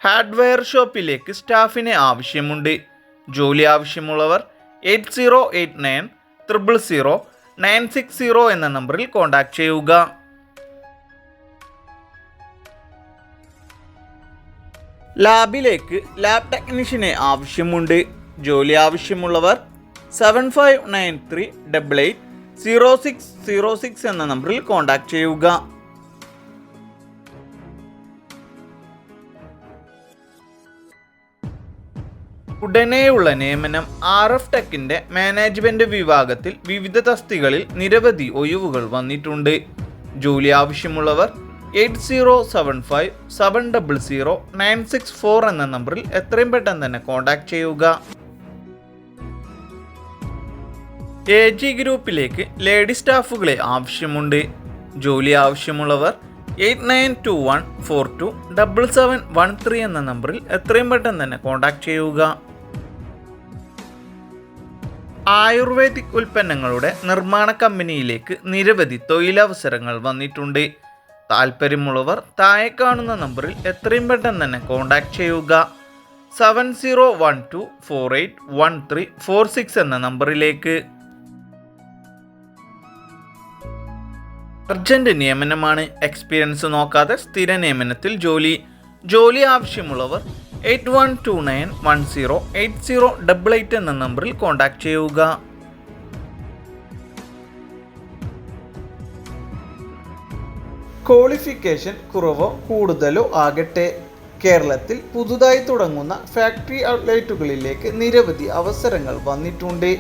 Hardware ഷോപ്പിലേക്ക് സ്റ്റാഫിനെ ആവശ്യമുണ്ട്. ജോലി ആവശ്യമുള്ളവർ 8089000960 എന്ന നമ്പറിൽ കോൺടാക്ട് ചെയ്യുക. ലാബിലേക്ക് ലാബ് ടെക്നീഷ്യനെ ആവശ്യമുണ്ട്. ജോലി ആവശ്യമുള്ളവർ 7593880606 എന്ന നമ്പറിൽ കോൺടാക്ട് ചെയ്യുക. ഉടനെയുള്ള നിയമനം. RF ടെക്കിന്റെ മാനേജ്മെന്റ് വിഭാഗത്തിൽ വിവിധ തസ്തികകളിൽ നിരവധി ഒഴിവുകൾ വന്നിട്ടുണ്ട്. ജോലി ആവശ്യമുള്ളവർ 8075700964 എന്ന നമ്പറിൽ എത്രയും പെട്ടെന്ന് തന്നെ കോൺടാക്ട് ചെയ്യുക. AG ഗ്രൂപ്പിലേക്ക് ലേഡി സ്റ്റാഫുകളെ ആവശ്യമുണ്ട്. ജോലി ആവശ്യമുള്ളവർ 8921427713 എന്ന നമ്പറിൽ എത്രയും പെട്ടെന്ന് തന്നെ കോൺടാക്ട് ചെയ്യുക. ആയുർവേദിക് ഉൽപ്പന്നങ്ങളുടെ നിർമ്മാണ കമ്പനിയിലേക്ക് നിരവധി തൊഴിലവസരങ്ങൾ വന്നിട്ടുണ്ട്. താല്പര്യമുള്ളവർ താഴെ കാണുന്ന നമ്പറിൽ എത്രയും പെട്ടെന്ന് തന്നെ കോൺടാക്ട് ചെയ്യുക. 7012481346 എന്ന നമ്പറിലേക്ക്. അർജന്റ് നിയമനമാണ്. എക്സ്പീരിയൻസ് നോക്കാതെ സ്ഥിര നിയമനത്തിൽ ജോലി ആവശ്യമുള്ളവർ 8129108088 എന്ന നമ്പറിൽ കോൺടാക്ട് ചെയ്യുക. ക്വാളിഫിക്കേഷൻ കുറവോ കൂടുതലോ ആകട്ടെ, കേരളത്തിൽ പുതുതായി തുടങ്ങുന്ന ഫാക്ടറി ഔട്ട്ലെറ്റുകളിലേക്ക് നിരവധി അവസരങ്ങൾ വന്നിട്ടുണ്ട്.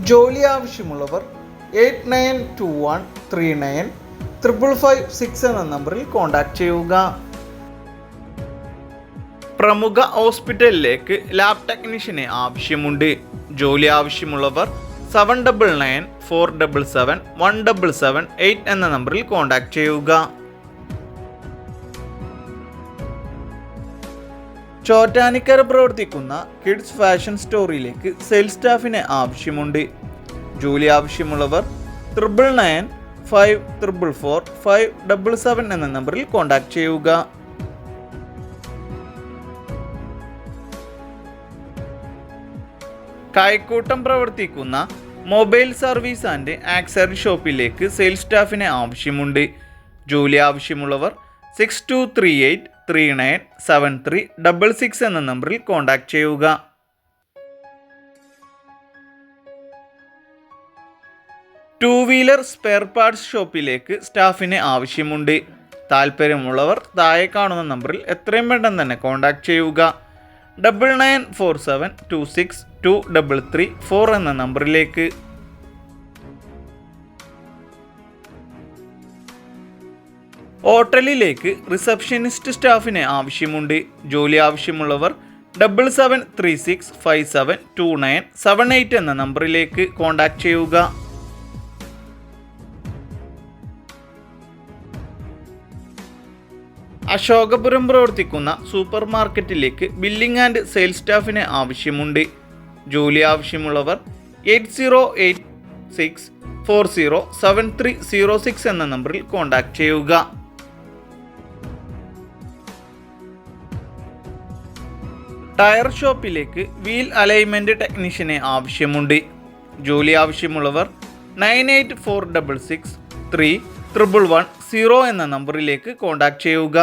ജോലി ആവശ്യമുള്ളവർ 8921395556 എന്ന നമ്പറിൽ കോൺടാക്ട് ചെയ്യുക. പ്രമുഖ ഹോസ്പിറ്റലിലേക്ക് ലാബ് ടെക്നീഷ്യനെ ആവശ്യമുണ്ട്. ജോലി ആവശ്യമുള്ളവർ 7994771778 എന്ന നമ്പറിൽ കോൺടാക്ട് ചെയ്യുക. ചോറ്റാനിക്കര പ്രവർത്തിക്കുന്ന കിഡ്സ് ഫാഷൻ സ്റ്റോറിലേക്ക് സെയിൽസ് സ്റ്റാഫിനെ ആവശ്യമുണ്ട്. ജോലി ആവശ്യമുള്ളവർ 9995444577 എന്ന നമ്പറിൽ കോൺടാക്ട് ചെയ്യുക. കൈക്കൂട്ടം പ്രവർത്തിക്കുന്ന മൊബൈൽ സർവീസ് ആൻഡ് ആക്സസറി ഷോപ്പിലേക്ക് സെയിൽസ് സ്റ്റാഫിനെ ആവശ്യമുണ്ട്. ജോലി ആവശ്യമുള്ളവർ 6238397366 എന്ന നമ്പറിൽ കോൺടാക്ട് ചെയ്യുക. ടൂ വീലർ സ്പെയർ പാർട്സ് ഷോപ്പിലേക്ക് സ്റ്റാഫിനെ ആവശ്യമുണ്ട്. താല്പര്യമുള്ളവർ താഴെ കാണുന്ന നമ്പറിൽ എത്രയും പെട്ടെന്ന് തന്നെ കോൺടാക്ട് ചെയ്യുക. 9947262334 എന്ന നമ്പറിലേക്ക്. ഹോട്ടലിലേക്ക് റിസപ്ഷനിസ്റ്റ് സ്റ്റാഫിനെ ആവശ്യമുണ്ട്. ജോലി ആവശ്യമുള്ളവർ 7736572978 എന്ന നമ്പറിലേക്ക് കോൺടാക്ട് ചെയ്യുക. അശോകപുരം പ്രവർത്തിക്കുന്ന സൂപ്പർ മാർക്കറ്റിലേക്ക് ബില്ലിംഗ് ആൻഡ് സെയിൽസ് സ്റ്റാഫിനെ ആവശ്യമുണ്ട്. ജോലി ആവശ്യമുള്ളവർ 8086407306 എന്ന നമ്പറിൽ കോൺടാക്ട് ചെയ്യുക. ടയർ ഷോപ്പിലേക്ക് വീൽ അലൈൻമെന്റ് ടെക്നീഷ്യനെ ആവശ്യമുണ്ട്. ജോലി ആവശ്യമുള്ളവർ 9846631110 എന്ന നമ്പറിലേക്ക് കോൺടാക്ട് ചെയ്യുക.